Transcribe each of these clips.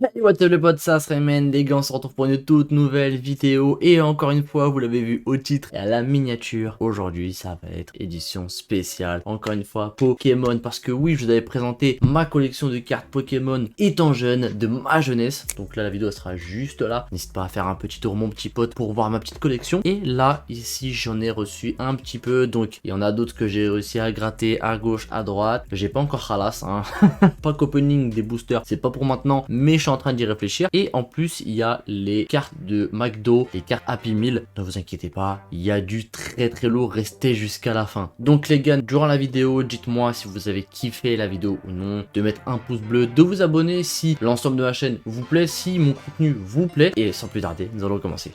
Hey, what up les potes, ça se ramène, les gars, on se retrouve pour une toute nouvelle vidéo. Et encore une fois, vous l'avez vu au titre et à la miniature, aujourd'hui ça va être édition spéciale. Encore une fois, Pokémon, parce que oui, je vous avais présenté ma collection de cartes Pokémon étant jeune, de ma jeunesse. Donc là, la vidéo sera juste là. N'hésite pas à faire un petit tour, mon petit pote, pour voir ma petite collection. Et là, ici, j'en ai reçu un petit peu. Donc, il y en a d'autres que j'ai réussi à gratter à gauche, à droite. J'ai pas encore Halas, hein. Pas qu'opening des boosters, c'est pas pour maintenant, mais je suis en train d'y réfléchir. Et en plus, il y a les cartes de McDo, les cartes Happy Meal. Ne vous inquiétez pas, il y a du très très lourd, restez jusqu'à la fin. Donc les gars, durant la vidéo, dites-moi si vous avez kiffé la vidéo ou non, de mettre un pouce bleu, de vous abonner si l'ensemble de ma chaîne vous plaît, si mon contenu vous plaît. Et sans plus tarder, nous allons commencer.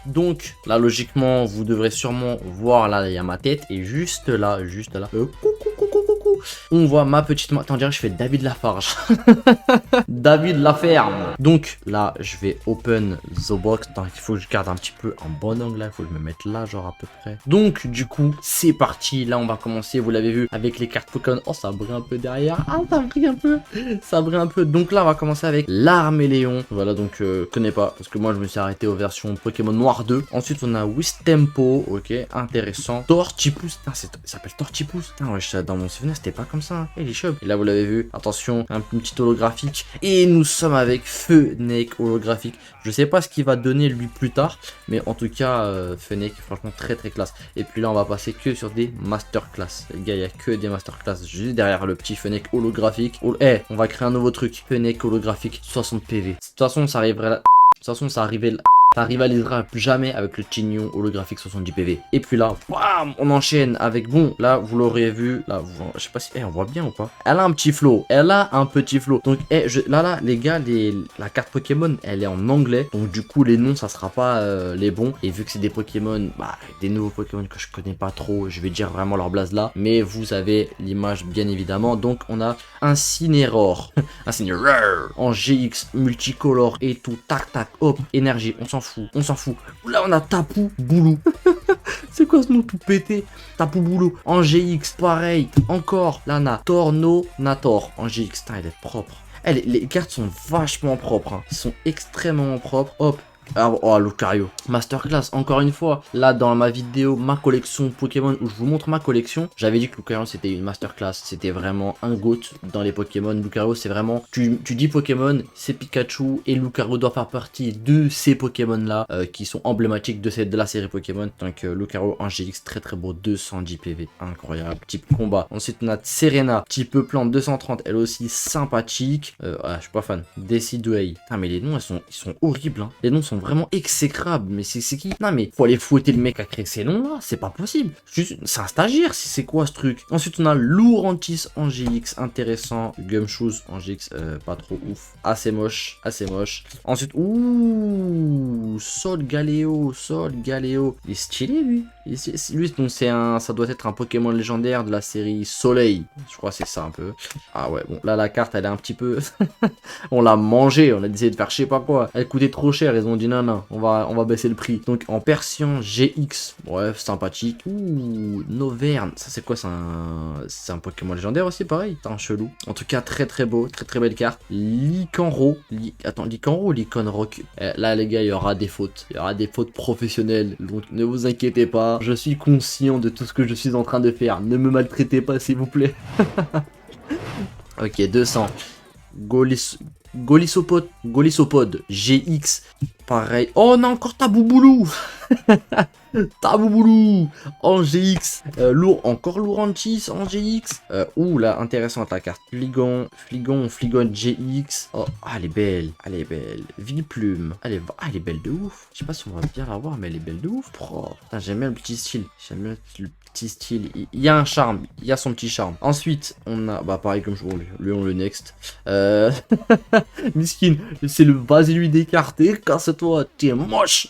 Donc là logiquement vous devrez sûrement voir, là il y a ma tête et juste là coucou, on voit ma petite main. Attends, on dirait que je fais David Lafarge. David Laferme. Donc là je vais open the box. Attends, il faut que je garde un petit peu un bon angle là, il faut que je me mette là genre à peu près. Donc du coup c'est parti, là on va commencer, vous l'avez vu avec les cartes Pokémon. Oh ça brille un peu derrière, ah ça brille un peu, ça brille un peu. Donc là on va commencer avec l'Arméléon. Voilà, donc connais pas parce que moi je me suis arrêté aux versions Pokémon Noir 2. Ensuite on a Wistempo, ok, intéressant. Tortipus, putain ça s'appelle Tortipus. Putain ouais, dans mon souvenir c'était pas comme ça, hein. Et les shops. Et là vous l'avez vu, attention, un petit holographique. Et nous sommes avec Fennec holographique. Je sais pas ce qu'il va donner lui plus tard, mais en tout cas Fennec franchement très très classe. Et puis là on va passer que sur des masterclass. Les gars, il y a que des masterclass juste derrière le petit Fennec holographique. On va créer un nouveau truc. Fennec holographique 60 PV. De toute façon ça arriverait là. De toute façon ça arrivait là. Ça rivalisera plus jamais avec le Chignon holographique 70 PV. Et puis là, bam, on enchaîne avec, bon, là, vous l'aurez vu, là, je sais pas si, on voit bien ou pas. Elle a un petit flow, elle a un petit flow. Donc, là, les gars, la carte Pokémon, elle est en anglais. Donc, du coup, les noms, ça sera pas les bons. Et vu que c'est des Pokémon, bah, des nouveaux Pokémon que je connais pas trop, je vais dire vraiment leur blase là. Mais vous avez l'image, bien évidemment. Donc, on a un Cineroar, un Cineroar en GX multicolore et tout, tac, tac, hop, énergie, on s'en fout. Là, on a Tapu Boulou. C'est quoi ce nom tout pété? Tapu Boulou. En GX, pareil. Encore, là, on a Tornonator. En GX, putain, elle est propre. Les cartes sont vachement propres, hein. Ils sont extrêmement propres. Hop. Ah, oh, Lucario. Masterclass, encore une fois. Là, dans ma vidéo, ma collection Pokémon, où je vous montre ma collection, j'avais dit que Lucario, c'était une masterclass. C'était vraiment un GOAT dans les Pokémon. Lucario, c'est vraiment... Tu dis Pokémon, c'est Pikachu, et Lucario doit faire partie de ces Pokémon-là, qui sont emblématiques de la série Pokémon. Donc, Lucario en GX, très très beau, 210 PV. Incroyable. Type combat. Ensuite, on a Serena, type plante, 230. Elle aussi, sympathique. Je suis pas fan. Decidueye. Putain, mais les noms, ils sont horribles, hein. Les noms sont vraiment exécrable, mais c'est qui? Non mais faut aller fouetter le mec à créer ces noms là, c'est pas possible. C'est un stagiaire, c'est quoi ce truc? Ensuite on a Lurantis en GX, intéressant. Gumshoes en GX, pas trop ouf, assez moche, assez moche. Ensuite, ouh, Sol Galeo, il est stylé lui. Lui donc ça doit être un Pokémon légendaire de la série Soleil, je crois que c'est ça un peu. Ah ouais, bon là la carte elle est un petit peu on l'a mangé, on a essayé de faire je sais pas quoi, elle coûtait trop cher, ils ont dit non, on va baisser le prix. Donc en Persian GX, bref, sympathique. Ouh, Noverne, ça c'est quoi? C'est un Pokémon légendaire aussi, pareil. C'est un chelou. En tout cas, très très beau, très très belle carte. Lycanro, Lycanro ou Lycanroc. Là les gars, il y aura des fautes. Il y aura des fautes professionnelles, donc ne vous inquiétez pas. Je suis conscient de tout ce que je suis en train de faire. Ne me maltraitez pas s'il vous plaît. Ok, 200. Golisopod GX, pareil. Oh, on a encore Tabouboulou. Tabouboulou en GX. Encore Lurantis en GX. Ouh là, intéressante la carte. Fligon GX. Oh, elle est belle. Elle est belle. Vileplume. Elle est belle de ouf. Je sais pas si on va bien la voir, mais elle est belle de ouf. Oh, j'aime bien le petit style. J'aime bien le petit style. Il y a un charme. Il y a son petit charme. Ensuite, on a, bah pareil comme je vois, lui on le next. Miskin, c'est le vas-y des cartes. Casse-toi, t'es moche.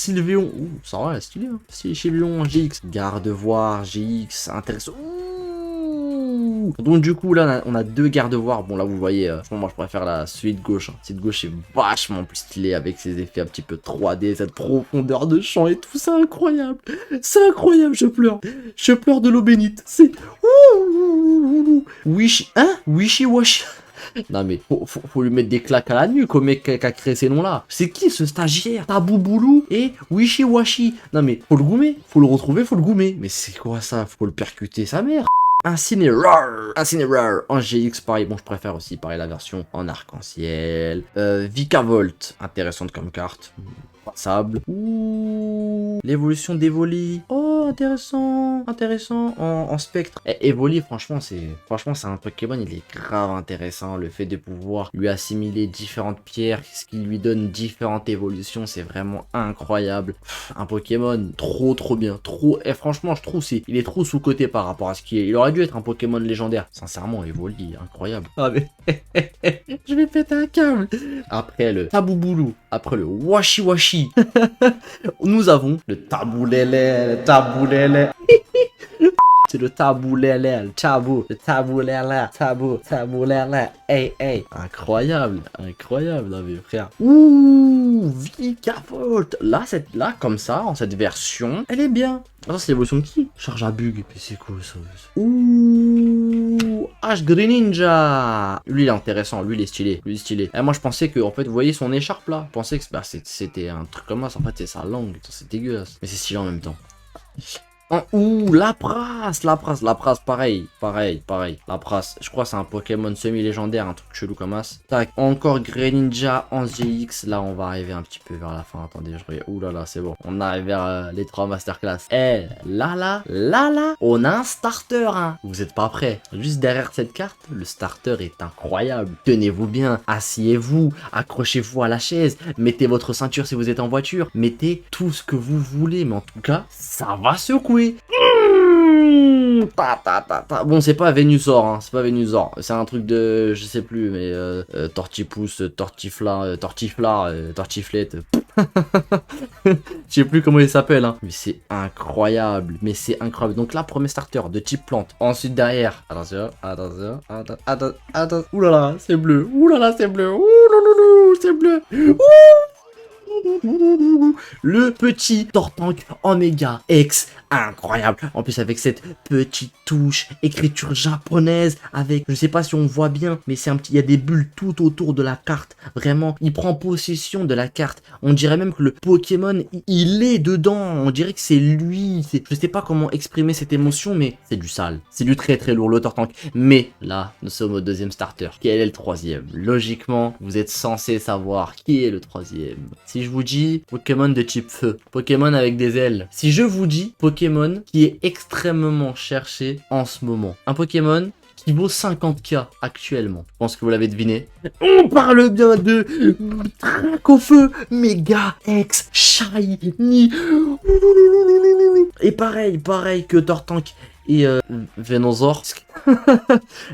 Sylveon, ouh, ça va, stylé, hein. Sylveon GX. Gardevoir GX, intéressant. Ouh, fou. Donc du coup là on a deux garde-voirs. Bon là vous voyez, moi je préfère la suite gauche. Hein. Suite gauche est vachement plus stylée avec ses effets un petit peu 3D, cette profondeur de champ et tout, c'est incroyable. C'est incroyable, je pleure. Je pleure de l'eau bénite. C'est... Wish... Hein? Wishy-washy. Non mais faut lui mettre des claques à la nuque au mec qui a créé ces noms-là. C'est qui ce stagiaire? Tabouboulou et Wishy-washy. Non mais faut le goumer, faut le retrouver, faut le goumer. Mais c'est quoi ça? Faut le percuter sa mère. Incineroar en GX pareil, bon je préfère aussi pareil la version en arc-en-ciel. Vikavolt, intéressante comme carte. Sable. Ouh, l'évolution d'Evoli. Oh, intéressant, intéressant. En spectre. Evoli, franchement, c'est un Pokémon, il est grave intéressant. Le fait de pouvoir lui assimiler différentes pierres, ce qui lui donne différentes évolutions, c'est vraiment incroyable. Un Pokémon trop bien, trop. Et franchement, je trouve il est trop sous-coté par rapport à ce qu'il est. Il aurait dû être un Pokémon légendaire. Sincèrement, Evoli, incroyable. Ah mais je vais péter un câble. Après le Tabouboulou, après le Washi-Washi. Nous avons le taboulélé, le taboulélé. C'est le taboulélé, le taboulélé, taboulélé. Hey. Incroyable, non mais frère. Ouh, Vikavolt. Là, comme ça, en cette version, elle est bien. Attends, c'est l'évolution de qui? Charge à bug. Mais c'est quoi ça? Ouh, Greninja. Lui, il est intéressant. Lui, il est stylé. Et moi, je pensais que, en fait, vous voyez son écharpe là. Je pensais que c'était un truc comme ça. En fait, c'est sa langue. C'est dégueulasse. Mais c'est stylé en même temps. Ouh, Lapras, pareil. Lapras, je crois que c'est un Pokémon semi-légendaire, un truc chelou comme as. Tac, encore Greninja en GX. Là, on va arriver un petit peu vers la fin. Attendez, je regarde. Ouh là là, c'est bon. On arrive vers les 3 masterclass. Là, on a un starter, hein. Vous êtes pas prêts. Juste derrière cette carte, le starter est incroyable. Tenez-vous bien, asseyez-vous, accrochez-vous à la chaise, mettez votre ceinture si vous êtes en voiture, mettez tout ce que vous voulez, mais en tout cas, ça va secouer. Bon, c'est pas Venusaur, hein. C'est pas Venusaur. C'est un truc de... Je sais plus, mais... Tortipousse, Tortiflare, Tortiflette. Je sais plus comment il s'appelle, hein. Mais c'est incroyable. Donc là, premier starter de type plante. Ensuite, derrière... Attention. Ouh là là, c'est bleu. C'est bleu. Le petit Tortank Omega X, incroyable. En plus avec cette petite touche écriture japonaise avec, je sais pas si on voit bien, mais c'est un petit, il y a des bulles tout autour de la carte. Vraiment, il prend possession de la carte. On dirait même que le Pokémon, il est dedans. On dirait que c'est lui. Je sais pas comment exprimer cette émotion, mais c'est du sale. C'est du très lourd, le Tortank. Mais là, nous sommes au deuxième starter. Quel est le troisième? Logiquement, vous êtes censé savoir qui est le troisième. Si je vous dis Pokémon de type feu, Pokémon avec des ailes. Si je vous dis Pokémon qui est extrêmement cherché en ce moment. Un Pokémon qui vaut 50k actuellement. Je pense que vous l'avez deviné. On parle bien de Dracofeu Mega X Shiny. Et pareil que Tortank et Venusaur.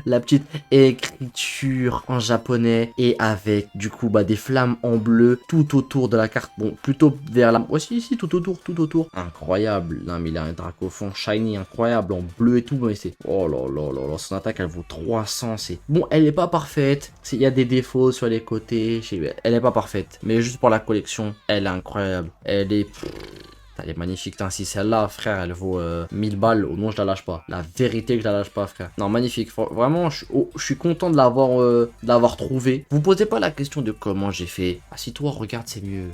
La petite écriture en japonais et avec du coup des flammes en bleu tout autour de la carte. Bon, plutôt vers la... Ouais, si, tout autour. Incroyable. Non, mais il a un Dracofond shiny incroyable en bleu et tout. Mais c'est... Oh là, son attaque elle vaut 300. C'est... Bon, elle est pas parfaite. Il y a des défauts sur les côtés. Elle est pas parfaite. Mais juste pour la collection, elle est incroyable. Elle est magnifique. Si celle-là, frère, elle vaut 1000 balles. Oh non, je la lâche pas. La vérité que je la lâche pas, frère. Non, magnifique. Vraiment, je suis content de l'avoir trouvé. Vous posez pas la question de comment j'ai fait. Assis-toi, regarde, c'est mieux.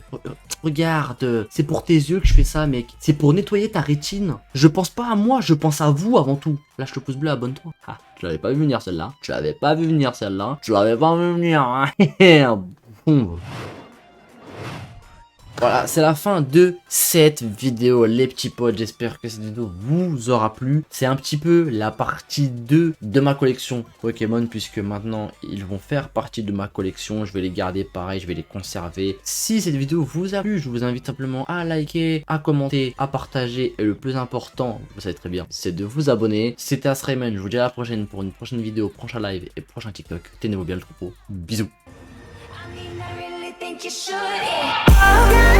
Regarde. C'est pour tes yeux que je fais ça, mec. C'est pour nettoyer ta rétine. Je pense pas à moi, je pense à vous avant tout. Lâche le pouce bleu, abonne-toi. Ah, je l'avais pas vu venir celle-là. Je l'avais pas vu venir. Hein. Bon. Voilà, c'est la fin de cette vidéo, les petits potes. J'espère que cette vidéo vous aura plu. C'est un petit peu la partie 2 de ma collection Pokémon, puisque maintenant, ils vont faire partie de ma collection. Je vais les garder pareil, je vais les conserver. Si cette vidéo vous a plu, je vous invite simplement à liker, à commenter, à partager. Et le plus important, vous savez très bien, c'est de vous abonner. C'était Asrayman, je vous dis à la prochaine pour une prochaine vidéo, prochain live et prochain TikTok. Tenez-vous bien le troupeau. Bisous. You should.